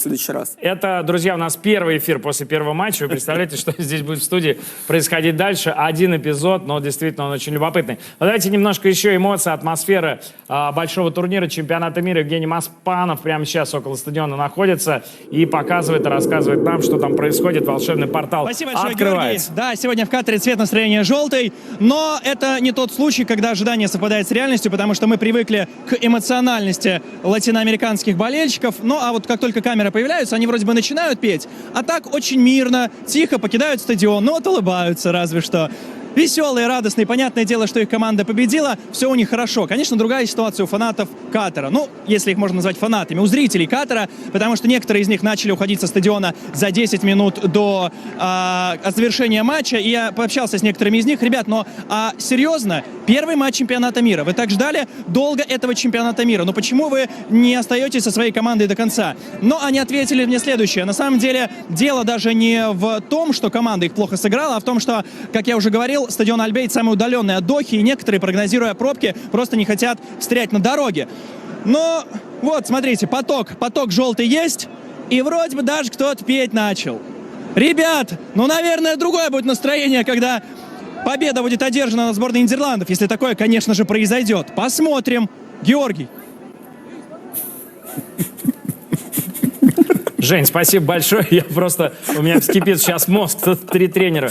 в следующий раз. Это, друзья, у нас первый эфир после первого матча. Вы представляете, что здесь будет в студии происходить дальше. Один эпизод, но действительно он очень любопытный. Но давайте немножко еще эмоций, атмосферы большого турнира чемпионата мира. Евгений Маспанов прямо сейчас около стадиона находится и показывает и рассказывает нам, что там происходит. Волшебный портал Спасибо большое, открывается. Георгий. Да, сегодня в Катаре цвет настроения желтый, но это не тот случай, когда ожидание совпадает с реальностью, потому что мы привыкли к эмоциональности латиноамериканских болельщиков. Ну, а вот как только камеры появляются, они вроде бы начинают петь, а так очень мирно, тихо покидают стадион, ну вот улыбаются разве что. Веселые, радостные, понятное дело, что их команда победила, все у них хорошо. Конечно, другая ситуация у фанатов Катара. Ну, если их можно назвать фанатами, у зрителей Катара, потому что некоторые из них начали уходить со стадиона за 10 минут до завершения матча, и я пообщался с некоторыми из них. Ребят, но серьезно, первый матч чемпионата мира. Вы так ждали долго этого чемпионата мира. Но почему вы не остаетесь со своей командой до конца? Но они ответили мне следующее. На самом деле, дело даже не в том, что команда их плохо сыграла, а в том, что, как я уже говорил, стадион Аль-Бейт самый удаленный от Дохи, и некоторые, прогнозируя пробки, просто не хотят встрять на дороге. Но вот, смотрите, поток желтый есть, и вроде бы даже кто-то петь начал. Ребят, ну, наверное, другое будет настроение, когда победа будет одержана на сборной Нидерландов, если такое, конечно же, произойдет. Посмотрим. Георгий. Жень, спасибо большое. У меня вскипит сейчас мозг. Тут 3 тренера.